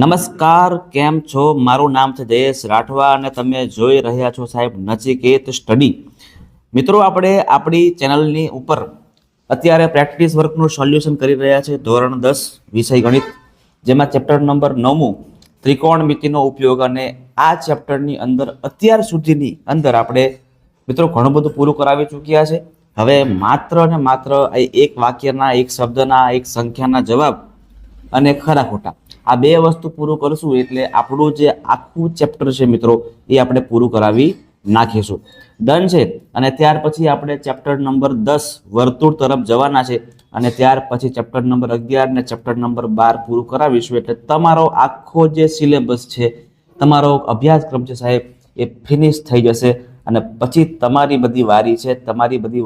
નમસ્કાર, કેમ છો? મારું નામ છે જયેશ રાઠવા અને તમે જોઈ રહ્યા છો સાહેબ નચિકેત સ્ટડી. મિત્રો, આપણે આપણી ચેનલની ઉપર અત્યારે પ્રેક્ટિસ વર્કનું સોલ્યુશન કરી રહ્યા છે ધોરણ 10 વિષય ગણિત, જેમાં ચેપ્ટર નંબર 9 ત્રિકોણમિતિનો ઉપયોગ. અને આ ચેપ્ટરની અંદર અત્યાર સુધીની અંદર આપણે મિત્રો ઘણું બધું પૂરું કરાવી ચૂક્યા છે. હવે માત્ર ને માત્ર એક વાક્યના, એક શબ્દના, એક સંખ્યાના જવાબ અને ખરા ખોટા આ બે વસ્તુ પૂરું કરશું એટલે આપણું જે આખું ચેપ્ટર છે મિત્રો એ આપણે પૂરું કરાવી નાખીશું. ડન છે. અને ત્યાર પછી આપણે ચેપ્ટર નંબર 10 વર્તુળ તરફ જવાના છે અને ત્યાર પછી ચેપ્ટર નંબર 11 ને ચેપ્ટર નંબર 12 પૂરું કરાવીશું. એટલે તમારો આખો જે સિલેબસ છે, તમારો અભ્યાસક્રમ છે સાહેબ, એ ફિનિશ થઈ જશે અને પછી તમારી બધી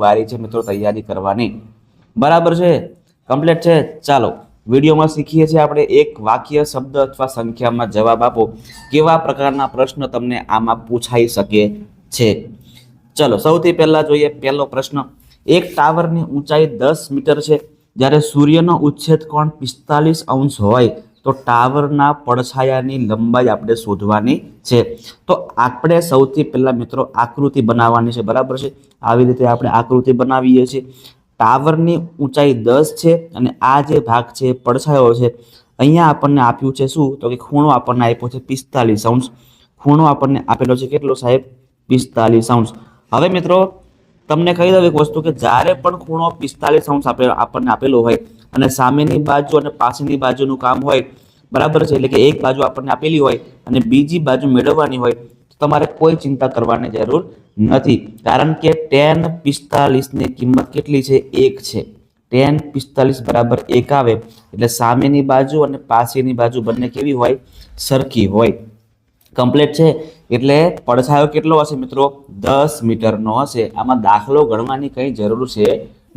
વારી છે મિત્રો તૈયારી કરવાની. બરાબર છે? કમ્પ્લીટ છે? ચાલો વિડીયોમાં શીખીએ છીએ આપણે એક વાક્ય, શબ્દ અથવા સંખ્યામાં જવાબ આપો. કેવા પ્રકારના પ્રશ્ન તમને આમાં પૂછાઈ શકે છે? ચલો સૌથી પહેલા જોઈએ પહેલો પ્રશ્ન. એક ટાવરની ઊંચાઈ 10 મીટર છે. જ્યારે સૂર્યનો ઉચ્છેદ કોણ 45 અંશ હોય તો ટાવરના પડછાયાની લંબાઈ આપણે શોધવાની છે. તો આપણે સૌથી પહેલા મિત્રો આકૃતિ બનાવવાની છે. બરાબર છે? આવી રીતે આપણે આકૃતિ બનાવીએ છીએ. ટાવરની ઊંચાઈ 10 છે અને આ જે ભાગ છે પડછાયો છે. અહીંયા આપણને આપ્યું છે શું? તો કે ખૂણો આપણને આપ્યો છે 45 અંશ. ખૂણો આપણને આપેલો છે કેટલો સાહેબ? 45 અંશ. હવે મિત્રો તમને કહી દઉં એક વસ્તુ કે જ્યારે પણ ખૂણો 45 અંશ આપણને આપેલો હોય અને સામેની બાજુ અને પાછળની બાજુનું કામ હોય, બરાબર છે, એટલે કે એક બાજુ આપણને આપેલી હોય અને બીજી બાજુ મેળવવાની હોય, તો તમારે કોઈ ચિંતા કરવાની જરૂર નથી. કારણ કે tan 45 ની કિંમત કેટલી છે? 1 છે. tan 45 બરાબર 1 આવે એટલે સામેની બાજુ અને પાછળની બાજુ બંને કેવી હોય? સરખી હોય. કમ્પ્લીટ છે. એટલે પડછાયો કેટલો હશે મિત્રો? 10 મીટરનો હશે. આમાં દાખલો ગણવાની કંઈ જરૂર છે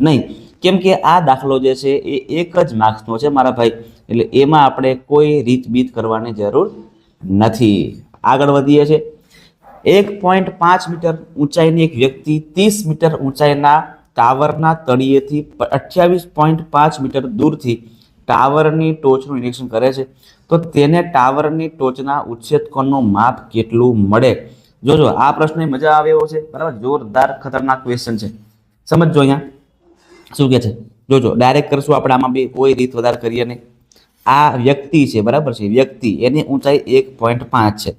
નહીં, કેમ કે આ દાખલો જે છે એ એક જ માર્ક્સનો છે મારા ભાઈ. એટલે એમાં આપણે કોઈ રીતબીત કરવાની જરૂર નથી. આગળ વધીએ છીએ. 1.5 મીટર ઊંચાઈની એક વ્યક્તિ 30 મીટર ઊંચાઈના ટાવરના તળિયેથી 28.5 મીટર દૂરથી ટાવરની ટોચનું નિરીક્ષણ કરે છે. તો તેને ટાવરની ટોચના ઉચ્છેદ કોણનું માપ કેટલું મળે? જોજો, આ પ્રશ્ન મજા આવે એવો છે. બરાબર, જોરદાર ખતરનાક ક્વેશ્ચન છે. સમજો અહીંયા શું કે છે. જોજો, ડાયરેક્ટ કરશું આપણે, આમાં બી કોઈ રીત વધારે કરીએ નહીં. આ વ્યક્તિ છે, બરાબર છે, વ્યક્તિ, એની ઊંચાઈ 1.5 છે.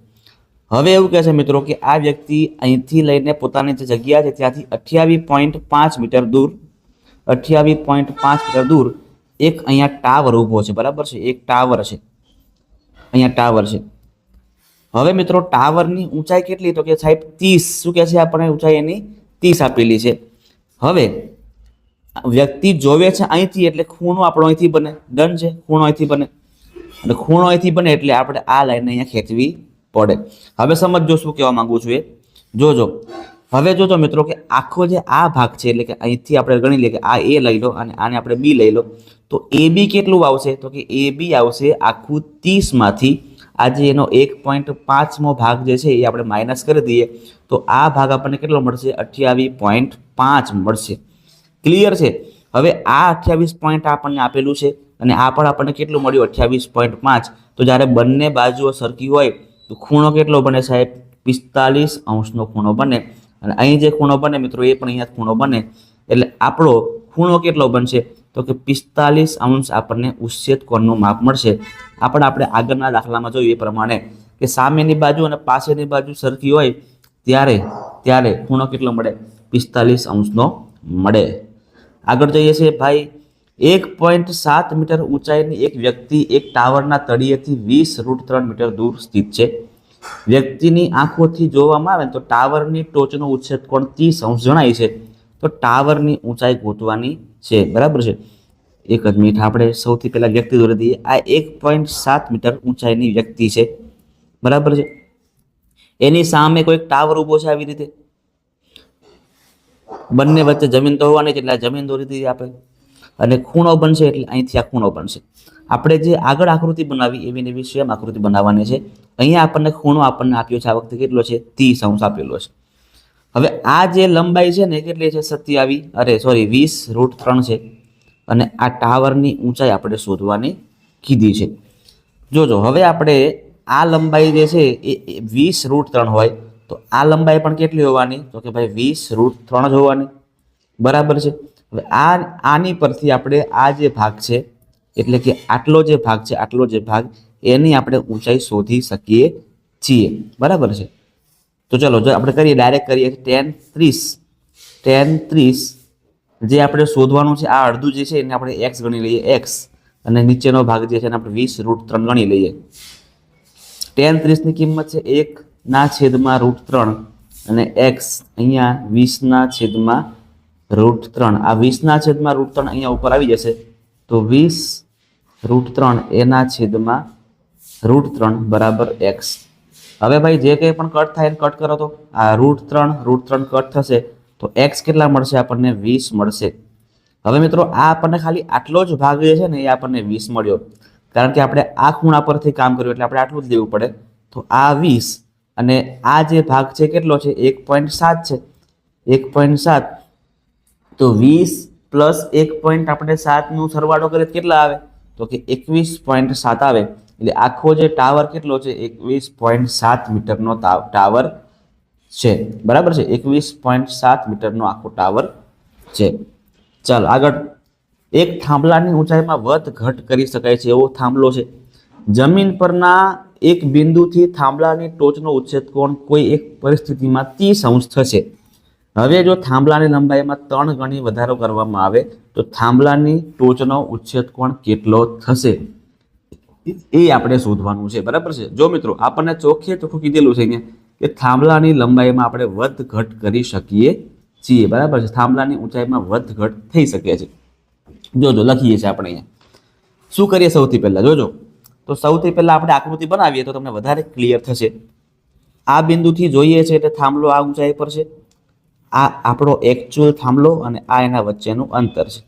હવે એવું કહે છે મિત્રો કે આ વ્યક્તિ અહીંથી લઈને પોતાની જે જગ્યા છે ત્યાંથી 28.5 મીટર દૂર 28.5 મીટર દૂર એક અહીંયા ટાવર ઊભો છે. બરાબર છે? એક ટાવર છે, અહીંયા ટાવર છે. હવે મિત્રો ટાવરની ઊંચાઈ કેટલી? તો કે સાહેબ 30. શું કહે છે આપણે? ઊંચાઈ એની 30 આપેલી છે. હવે વ્યક્તિ જોવે છે અહીંથી એટલે ખૂણો આપણો અહીંથી બને. ડન છે? ખૂણો અહીંથી બને અને ખૂણો અહીંથી બને એટલે આપણે આ લાઈન અહીંયા ખેંચવી પડે. હવે સમજો શું કહેવા માંગુ છું એ જોજો. હવે જોજો મિત્રો કે આખો જે આ ભાગ છે એટલે કે અહીંથી આપણે ગણી લઈએ કે આ એ લઈ લો અને આને આપણે બી લઈ લો, તો એ બી કેટલું આવશે? તો કે એ બી આવશે આખું 30માંથી આજે એનો 1.5મો ભાગ જે છે એ આપણે માઇનસ કરી દઈએ તો આ ભાગ આપણને કેટલો મળશે? 28.5 મળશે. ક્લિયર છે? હવે આ 28 પોઈન્ટ આપણને આપેલું છે અને આ પણ આપણને કેટલું મળ્યું? 28.5. તો જ્યારે બંને બાજુઓ સરખી હોય તો ખૂણો કેટલો બને સાહેબ? 45 અંશનો ખૂણો બને. અને અહીં જે ખૂણો બને મિત્રો એ પણ અહીંયા ખૂણો બને. એટલે આપણો ખૂણો કેટલો બનશે? તો કે 45 અંશ આપણને ઉચ્છેદ કોણનું માપ મળશે. આપણે આગળના દાખલામાં જોયું એ પ્રમાણે કે સામેની બાજુ અને પાછળની બાજુ સરખી હોય ત્યારે ખૂણો કેટલો મળે? 45 અંશનો મળે. આગળ જઈએ છીએ ભાઈ. 1.7 મીટર ઊંચાઈની એક વ્યક્તિ એક ટાવરના તળિયેથી 20√3 મીટર દૂર સ્થિત છે. વ્યક્તિની આંખોથી જોવામાં આવે તો ટાવરની ટોચનો ઉચ્છેદ કોણ 30 અંશ જણાય છે. તો ટાવરની ઊંચાઈ ગોતવાની છે. બરાબર છે? એક જ મિનિટ, આપણે સૌથી પહેલા વ્યક્તિ દોરી દઈએ. આ 1.7 મીટર ઊંચાઈની વ્યક્તિ છે. બરાબર છે? એની સામે કોઈક ટાવર ઊભો છે આવી રીતે. બંને વચ્ચે જમીન તો હોવાની છે એટલે આ જમીન દોરી દઈએ આપણે. અને ખૂણો બનશે એટલે અહીંથી આ ખૂણો બનશે. આપણે જે આગળ આકૃતિ બનાવી એવી ને એવી સેમ આકૃતિ બનાવવાની છે. અહીંયા આપણને ખૂણો આપણને આપ્યો છે આ વખતે કેટલો છે? 30 અંશ આપેલો છે. હવે આ જે લંબાઈ છે ને કેટલી છે? 20√3 છે. અને આ ટાવરની ઊંચાઈ આપણે શોધવાની કીધી છે. જોજો હવે આપણે આ લંબાઈ જે છે એ 20√3 હોય તો આ લંબાઈ પણ કેટલી હોવાની? તો કે ભાઈ 20√3 જ હોવાની, બરાબર છે. હવે આની પરથી આપણે આ જે ભાગ છે એટલે કે આટલો જે ભાગ છે, આટલો જે ભાગ એની આપણે ઊંચાઈ શોધી શકીએ છીએ, બરાબર છે. તો ચલો જો આપણે કરીએ, ડાયરેક્ટ કરીએ. tan 30 જે આપણે શોધવાનું છે, આ અડધું જે છે એને આપણે x ગણી લઈએ, x, અને નીચેનો ભાગ જે છે એને આપણે 20√3 ગણી લઈએ. tan 30 ની કિંમત છે 1/√3 અને x અહીંયા 20/√3. આ 20/√3 અહીંયા ઉપર આવી જશે તો 20√3 1/√3 બરાબર x. હવે ભાઈ જે કંઈ પણ કટ થાય એને કટ કરો તો આ √3 કટ થશે તો x કેટલા મળશે? આપણને 20 મળશે. હવે મિત્રો આ આપણને ખાલી આટલો જ ભાગ જે છે ને એ આપણને 20 મળ્યો, કારણ કે આપણે આ ખૂણા પરથી કામ કર્યું એટલે આપણે આટલું જ લેવું પડે. તો આ 20 અને આ જે ભાગ છે કેટલો છે? 1.7 છે, 1.7. તો 20 પ્લસ 1.7 નું સરવાળો કરીએ કેટલા આવે? તો કે 21.7 આવે. એટલે આખો જે ટાવર કેટલો છે? 21.7 મીટરનો ટાવર છે, બરાબર છે. 21.7 મીટરનો આખો ટાવર છે. ચાલો આગળ. એક થાંભલાની ઊંચાઈમાં વધ ઘટ કરી શકાય છે એવો થાંભલો છે. જમીન પરના એક બિંદુથી થાંભલાની ટોચનો ઉચ્છેદ કોણ કોઈ એક પરિસ્થિતિમાં 30° થશે. હવે જો થાંભલાની લંબાઈમાં 3 ગણી વધારો કરવામાં આવે તો થાંભલાની ટોચનો ઉચ્છેદ કોણ કેટલો થશે એ આપણે શોધવાનું છે, બરાબર છે. જો મિત્રો આપણને ચોખ્ખે ચોખ્ખું કીધેલું છે અહીંયા કે થાંભલાની લંબાઈમાં આપણે વધ ઘટ કરી શકીએ છીએ, બરાબર છે. થાંભલાની ઊંચાઈમાં વધ ઘટ થઈ શકે છે. જોજો લખીએ છીએ આપણે અહીંયા. શું કરીએ સૌથી પહેલા? જોજો તો સૌથી પહેલા આપણે આકૃતિ બનાવીએ તો તમને વધારે ક્લિયર થશે. આ બિંદુથી જોઈએ છે એટલે થાંભલો આ ઊંચાઈ પર છે, આ આપણો એકચ્યુઅલ થાંભલો અને આ એના વચ્ચેનું અંતર છે.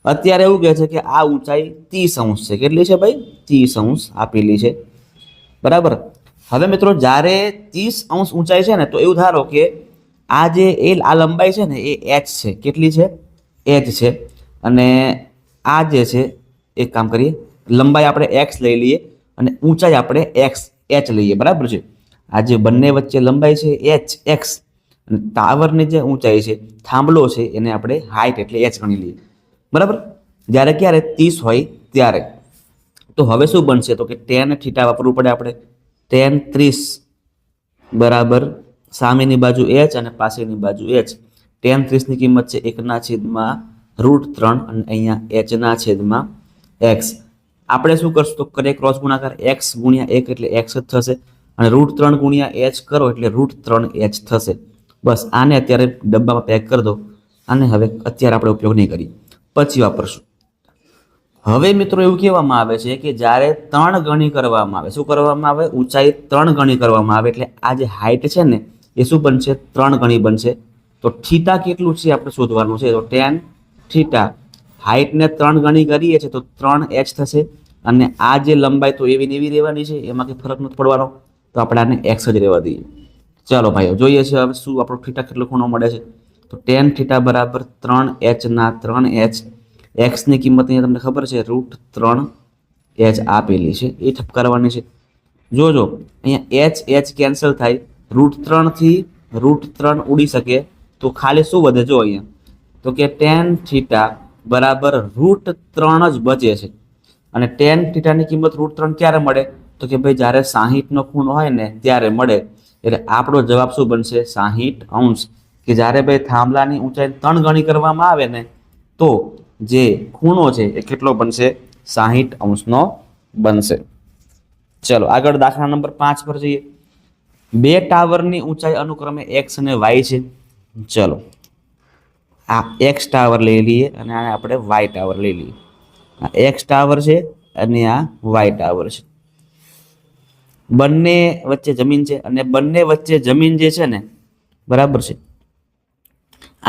અત્યારે એવું કહે છે કે આ ઊંચાઈ 30° છે. કેટલી છે ભાઈ? 30° આપેલી છે, બરાબર. હવે મિત્રો જ્યારે 30° ઊંચાઈ છે ને તો એવું ધારો કે આ જે આ લંબાઈ છે ને એ h છે. કેટલી છે? h છે. અને આ જે છે એક કામ કરીએ, લંબાઈ આપણે x લઈ લઈએ અને ઊંચાઈ આપણે h લઈએ, બરાબર છે. આ જે બંને વચ્ચે લંબાઈ છે x, અને ટાવરની જે ઊંચાઈ છે, થાંભલો છે, એને આપણે હાઈટ એટલે h ગણી લઈએ, બરાબર. જ્યારે ક્યારે 30 હોય ત્યારે. તો હવે શું બનશે? તો કે tan θ વાપરવું પડે આપણે. tan 30 બરાબર સામેની બાજુ h અને પાછળની બાજુ h. tan 30 ની કિંમત છે 1/√3 અને અહીંયા h/x. આપણે શું કરશું? તો કરે ક્રોસ ગુણાકાર, x ગુણ્યા 1 એટલે x જ થશે, અને √3 ગુણ્યા h કરો એટલે √3h થશે. બસ આને અત્યારે ડબ્બામાં પેક કરી દો. આને હવે અત્યારે આપણે ઉપયોગ નહીં કરીએ, પછી વાપરશું. હવે મિત્રો એવું કહેવામાં આવે છે કે જ્યારે 3 ગણી કરવામાં આવે, શું કરવામાં આવે? ઊંચાઈ 3 ગણી કરવામાં આવે એટલે આ જે હાઈટ છે ને એ શું બનશે? 3 ગણી બનશે. તો થીટા કેટલું છે આપણે શોધવાનું છે. તો tan θ હાઈટને 3 ગણી કરીએ છીએ તો 3h થશે, અને આ જે લંબાઈ તો એવી ને એવી રહેવાની છે, એમાં કંઈ ફરક નથી પડવાનો. તો આપણે આને x જ રહેવા દઈએ. ચાલો ભાઈઓ જોઈએ છે હવે શું આપણો થીટા કેટલો ખૂણો મળે છે. તો tan θ બરાબર 3h/3h. x ની કિંમત અહીંયા તમને ખબર છે √3h આપેલી છે, એ ઠપકારવાની છે. જોજો અહીંયા h કેન્સલ થાય, √3 થી √3 ઉડી શકે તો ખાલી શું વધે? જો અહીંયા તો કે tan θ બરાબર √3 જ બચે છે. અને tan θ ની કિંમત √3 ક્યારે મળે? તો કે ભાઈ જ્યારે 60 ખૂણો હોય ને ત્યારે મળે. એટલે આપણો જવાબ શું બનશે? 60°. કે જ્યારે ભાઈ થાંભલાની ઊંચાઈ 3 ગણી કરવામાં આવે ને તો જે ખૂણો છે એ કેટલો બનશે? 60° બનશે. ચલો આગળ દાખલા નંબર 5 પર જઈએ. 2 ટાવરની ઊંચાઈ અનુક્રમે x અને y છે. ચલો આ x ટાવર લઈ લઈએ અને આ આપણે y ટાવર લઈ લઈએ. આ x ટાવર છે અને આ y ટાવર છે. બંને વચ્ચે જમીન છે અને બંને વચ્ચે જમીન જે છે ને, બરાબર છે,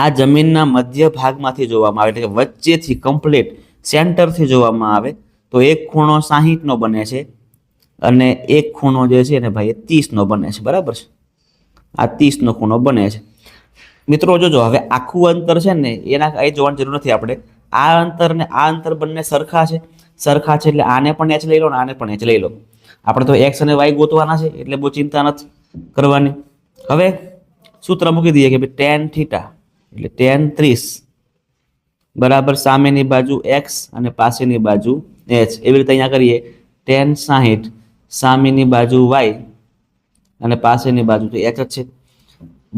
આ જમીનના મધ્ય ભાગમાંથી જોવામાં આવે એટલે કે વચ્ચેથી કમ્પ્લીટ સેન્ટરથી જોવામાં આવે તો એક ખૂણો 60 બને છે અને એક ખૂણો જે છે ને ભાઈ 30 બને છે, બરાબર છે. આ 30 ખૂણો બને છે. મિત્રો જોજો હવે આખું અંતર છે ને એના કંઈ જોવાની જરૂર નથી આપણે. આ અંતર ને આ અંતર બંને સરખા છે, સરખા છે એટલે આને પણ એચ લઈ લો ને આને પણ એચ લઈ લો. આપણે તો એક્સ અને વાય ગોતવાના છે એટલે બહુ ચિંતા નથી કરવાની. હવે સૂત્ર મૂકી દઈએ કે ભાઈ ટેન થીટા એટલે ટેન 30 બરાબર સામેની બાજુ એક્સ અને પાસેની બાજુ એચ. એવી રીતે અહીંયા કરીએ ટેન 60 સામેની બાજુ વાય અને પાસેની બાજુ તો એચ જ છે.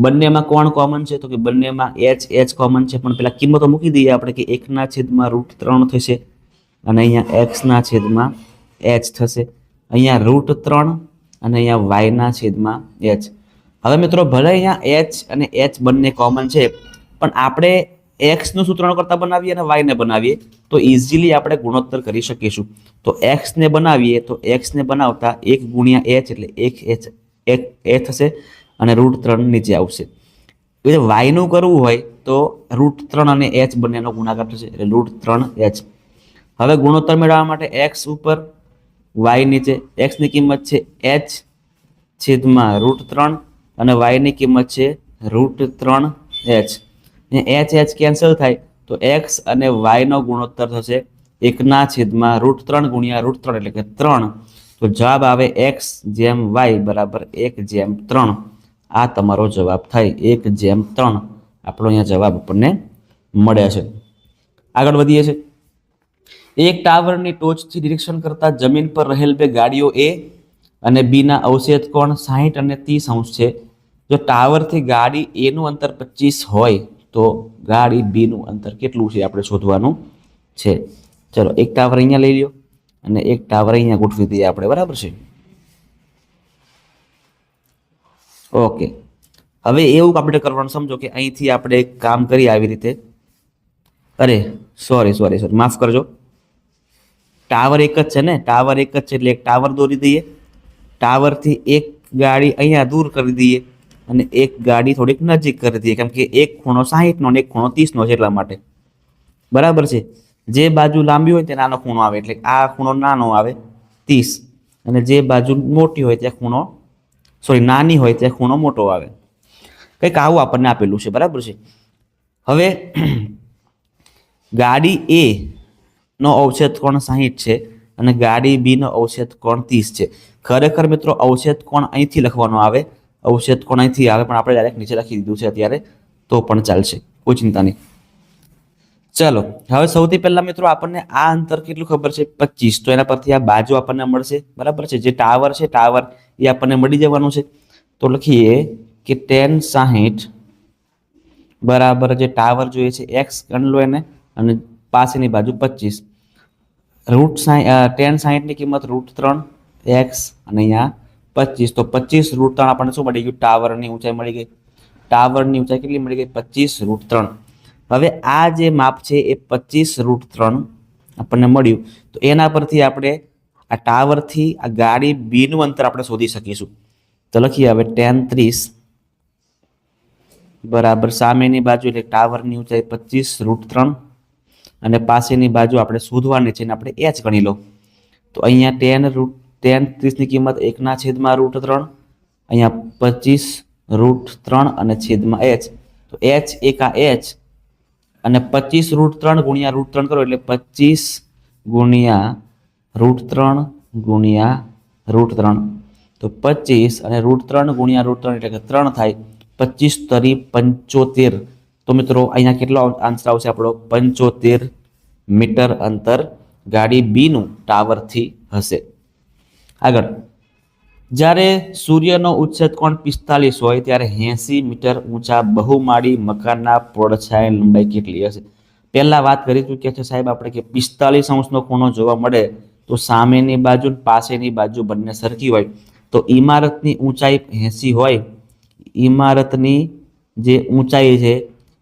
બંનેમાં કોણ કોમન છે તો કે બંનેમાં એચ કોમન છે, પણ પેલા કિંમતો મૂકી દઈએ આપણે કે 1/√3 થશે અને અહીંયા એક્સના છેદમાં એચ થશે. અહીંયા √3 અને અહીંયા વાયના છેદમાં એચ. હવે મિત્રો ભલે અહીંયા એચ અને એચ બંને કોમન છે, પણ આપણે એક્સનું સૂત્રણ કરતા બનાવીએ અને વાયને બનાવીએ તો ઇઝીલી આપણે ગુણોત્તર કરી શકીશું. તો એક્સને બનાવીએ તો એક્સને બનાવતા 1 ગુણ્યા એચ એટલે 1 એ થશે અને √3 નીચે આવશે. એ વાયનું કરવું હોય તો √3 અને એચ બંનેનો ગુણાકાર થશે એટલે √3h. હવે ગુણોત્તર મેળવવા માટે એક્સ ઉપર વાય નીચે. એક્સની કિંમત છે એચ છેદમાં √3 અને વાયની કિંમત છે √3h. એચ કેન્સલ થાય તો એક્સ અને વાયનો ગુણોત્તર થશે 1/√3 ગુણ્યા √3 એટલે કે 3. તો જવાબ આવે એક્સ જેમ વાય બરાબર 1/3. આ તમારો જવાબ થાય 1/3. આપણો અહીંયા જવાબ આપણને મળે છે. આગળ વધીએ છીએ. એક ટાવરની ટોચથી નિરીક્ષણ કરતા જમીન પર રહેલ બે ગાડીઓ એ અને બીના અવક્ષેપ કોણ 60 અને 30 અંશ છે. જો ટાવરથી ગાડી એનું અંતર 25 હોય તો ગાડી બીનું અંતર કેટલું છે આપણે શોધવાનું છે. ચલો એક ટાવર અહીંયા લઈ લ્યો અને એક ટાવર અહીંયા ગોઠવી દઈએ આપણે, બરાબર છે. ઓકે, હવે એવું આપણે કરવાનું સમજો કે અહીંથી આપણે એક કામ કરીએ આવી રીતે. અરે સોરી માફ કરજો, ટાવર એક જ છે ને, ટાવર એક જ છે એટલે એક ટાવર દોરી દઈએ. ટાવરથી એક ગાડી અહીંયા દૂર કરી દઈએ અને એક ગાડી થોડીક નજીક કરી દઈએ, કેમ કે એક ખૂણો 60 નો અને એક ખૂણો 30 નો છે એટલા માટે, બરાબર છે. જે બાજુ લાંબી હોય ત્યાં નાનો ખૂણો આવે એટલે આ ખૂણો નાનો આવે 30, અને જે બાજુ મોટી હોય ત્યાં નાની હોય ત્યાં ખૂણો મોટો આવે. કંઈક આવું આપણને આપેલું છે, બરાબર છે. હવે ગાડી એ નો અવક્ષેપ કોણ 60 છે અને ગાડી બી નો અવક્ષેપ કોણ 30 છે. ખરેખર મિત્રો અવક્ષેપ કોણ અહીંથી લખવાનો આવે, અવક્ષેપ કોણ અહીંથી આવે, પણ આપણે ડાયરેક્ટ નીચે લખી દીધું છે અત્યારે તો પણ ચાલશે, કોઈ ચિંતા નહીં. ચલો હવે સૌથી પહેલા મિત્રો આપણને આ અંતર કેટલું ખબર છે 25. તો એના પરથી આ બાજુ આપણને મળશે, બરાબર છે. જે ટાવર છે ટાવર એ આપણને મળી જવાનું છે. તો લખીએ કે tan 60 બરાબર જે ટાવર જોઈએ છે એક્સ ગણ લો એને અને પાસેની બાજુ 25. tan 60 ની કિંમત √3x અને અહીંયા 25. તો 25 √3 આપણને શું મળી ગયું? ટાવરની ઊંચાઈ મળી ગઈ. ટાવરની ઊંચાઈ કેટલી મળી ગઈ? 25 √3. હવે આ જે માપ છે એ 25 √3 આપણને મળ્યું. તો એના પરથી આપણે આ ટાવરથી આ ગાડી બીનું અંતર આપણે શોધી શકીશું. તો લખીએ હવે tan 30 બરાબર સામેની બાજુ એટલે ટાવરની ઊંચાઈ 25 √3 અને પાસેની બાજુ આપણે શોધવાની છે અને આપણે h ગણી લો. તો અહીંયા tan 30 ની કિંમત 1/√3, અહીંયા 25 √3 અને છેદમાં h. તો h એકા h અને 25 √3 ગુણ્યા √3 કરો એટલે 25 ગુણ્યા √3 ગુણ્યા √3. તો 25 અને √3 ગુણ્યા √3 એટલે કે 3 થાય. 25 તરી 75. તો મિત્રો અહીંયા કેટલો આન્સર આવશે આપણો? 75 મીટર અંતર ગાડી બીનું ટાવરથી હશે. આગળ, જ્યારે સૂર્યનો ઉચ્છેદ કોણ 45 હોય ત્યારે 80 મીટર ઊંચા બહુમાળી મકાનના પડછાયા લંબાઈ કેટલી હશે? પહેલા વાત કરી ચૂક્યા છે સાહેબ આપણે કે 45 અંશનો ખૂણો જોવા મળે તો સામેની બાજુ પાસેની બાજુ બંને સરખી હોય. તો ઇમારતની ઊંચાઈ 80 હોય, ઇમારતની જે ઊંચાઈ છે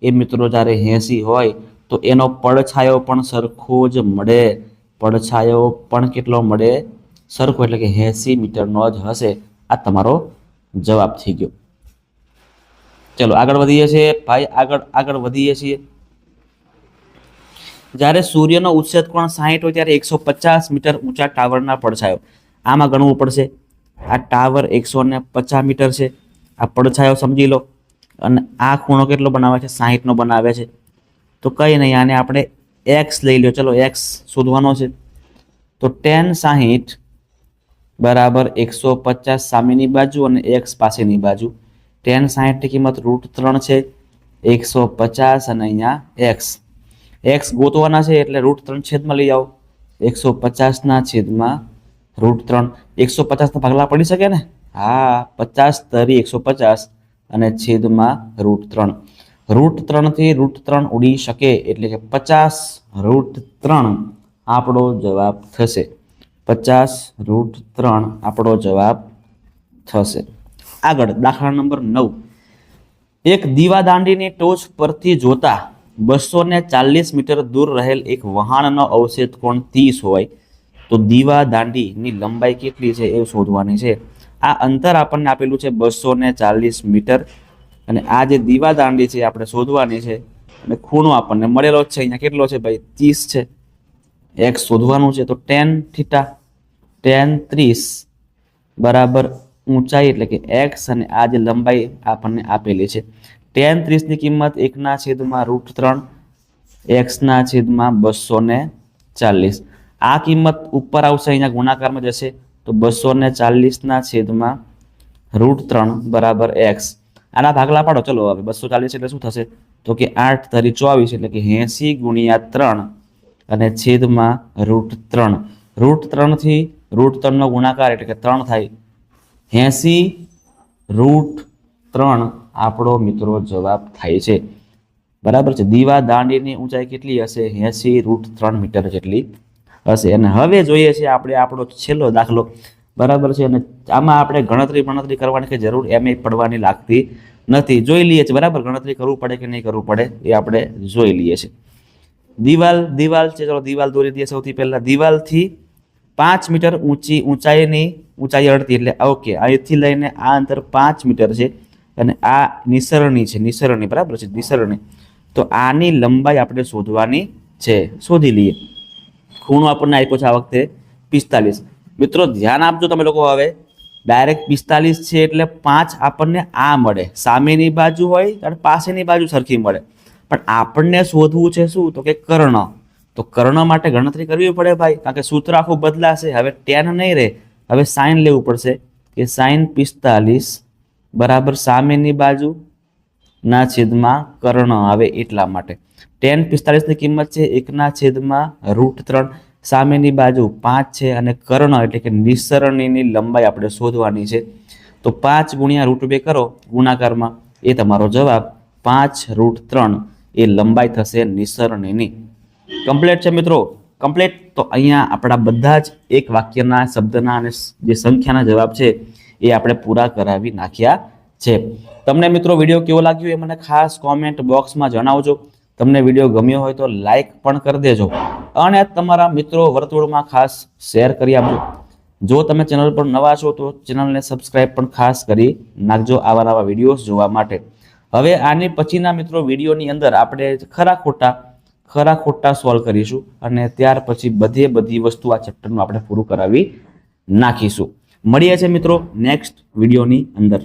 એ મિત્રો જ્યારે 80 હોય તો એનો પડછાયો પણ સરખો જ મળે. પડછાયો પણ કેટલો મળે? સરખો, એટલે કે 80 મીટરનો જ હશે. આ તમારો જવાબ થઈ ગયો. ચલો આગળ વધીએ છીએ ભાઈ, આગળ વધીએ છીએ. જ્યારે સૂર્યનો ઉચ્છેદ કોણ 60 હોય ત્યારે 150 મીટર ઊંચા ટાવરના પડછાયો. આમાં ગણવું પડશે. આ ટાવર 150 મીટર છે, આ પડછાયો સમજી લો, અને આ ખૂણો કેટલો બનાવે છે? 60 નો બનાવે છે. તો કંઈ નહીં, આને આપણે એક્સ લઈ લો. ચલો એક્સ શોધવાનો છે. તો tan 60 બરાબર 150 સામેની બાજુ અને x પાસેની બાજુ. tan 60 ની કિંમત √3 છે, 150 અને અહીંયા x ગોતવાના છે એટલે √3 છેદમાં લઈ આવો. 150 ના છેદમાં √3. 150 ના ભાગલા પડી શકે ને? હા, 50 તરી 150 અને છેદમાં √3. √3 થી √3 ઉડી શકે એટલે કે 50 √3 આપણો જવાબ થશે. 50 √3 આપણો જવાબ થશે. આગળ દાખલા નંબર 9. એક દીવાદાંડીની ટોચ પરથી જોતા 240 મીટર દૂર રહેલ એક વહાણનો અવક્ષેપ કોણ 30 હોય તો દીવાદાંડીની લંબાઈ કેટલી છે એ શોધવાની છે. આ અંતર આપણને આપેલું છે 240 મીટર અને આ જે દીવાદાંડી છે આપણે શોધવાની છે અને ખૂણો આપણને મળેલો જ છે અહીંયા કેટલો છે ભાઈ 30 છે. x શોધવાનું છે તો tan θ tan 30 બરાબર ઊંચાઈ એટલે કે x અને આ જે લંબાઈ આપણને આપેલી છે. tan 30 ની કિંમત 1/√3 x/240. આ કિંમત ઉપર આવશે અહીંયા ગુણાકારમાં જશે તો 240/√3 બરાબર x. આના ભાગલા પાડો. ચલો હવે 240 એટલે શું થશે તો કે 8 તરી 24 એટલે કે 80 × 3 અને છેદમાં √3. √3 થી √3 નો ગુણાકાર એટલે કે 3 થાય. 80 √3 આપણો મિત્રો જવાબ થાય છે. બરાબર છે. દીવાદાંડીની ઊંચાઈ કેટલી હશે? 80 √3 મીટર જેટલી હશે. અને હવે જોઈએ છે આપણે આપણો છેલ્લો દાખલો. બરાબર છે. અને આમાં આપણે ગણતરી કરવાની કે જરૂર એમ પડવાની લાગતી નથી. જોઈ લઈએ છીએ બરાબર, ગણતરી કરવું પડે કે નહીં કરવું પડે એ આપણે જોઈ લઈએ છીએ. દિવાલ છે, ચલો દિવાલ દોરી દઈએ. સૌથી પહેલા દિવાલથી 5 મીટર ઊંચાઈ અડધી એટલે ઓકે, અહીંથી લઈને આ અંતર 5 મીટર છે અને આ નિસરણી બરાબર છે, નિસરણી. તો આની લંબાઈ આપણે શોધવાની છે. શોધી લઈએ. ખૂણો આપણને આપ્યો છે આ વખતે 45. મિત્રો ધ્યાન આપજો તમે લોકો. હવે ડાયરેક્ટ 45 છે એટલે 5 આપણને આ મળે, સામેની બાજુ હોય અને પાસેની બાજુ સરખી મળે. પણ આપણને શોધવું છે શું તો કે કર્ણ. તો કર્ણ માટે ગણતરી કરવી પડે ભાઈ, કારણ કે સૂત્ર આખું બદલાશે. હવે tan નહીં રહે, હવે sin લેવું પડશે કે sin 45 બરાબર સામેની બાજુ ના છેદમાં કર્ણ આવે એટલા માટે. tan 45 ની કિંમત છે 1/√3. સામેની બાજુ 5 છે અને કર્ણ એટલે કે નિસરણીની લંબાઈ આપણે શોધવાની છે. તો 5 × √2 કરો ગુણાકારમાં, એ તમારો જવાબ 5√3 એ લંબાઈ થશે નિસરણીની. કમ્પ્લીટ છે મિત્રો, કમ્પ્લીટ. તો અહીંયા આપણા બધા જ એક વાક્યના શબ્દના અને જે સંખ્યાના જવાબ છે એ આપણે પૂરા કરાવી નાખ્યા છે. તમને મિત્રો વિડીયો કેવો લાગ્યો એ મને ખાસ કોમેન્ટ બોક્સમાં જણાવજો. તમને વિડીયો ગમ્યો હોય તો લાઈક પણ કરી દેજો અને તમારા મિત્રો વર્તુળમાં ખાસ શેર કરી આપજો. જો તમે ચેનલ પર નવા છો તો ચેનલને સબસ્ક્રાઈબ પણ ખાસ કરી નાખજો આવા નવા વિડીયોઝ જોવા માટે. હવે આની પછીના મિત્રો વિડીયોની અંદર આપણે ખરા ખોટા સોલ્વ કરીશું અને ત્યાર પછી બધી વસ્તુ આ ચેપ્ટરનું આપણે પૂરું કરાવી નાખીશું. મળીએ છીએ મિત્રો નેક્સ્ટ વિડીયોની અંદર.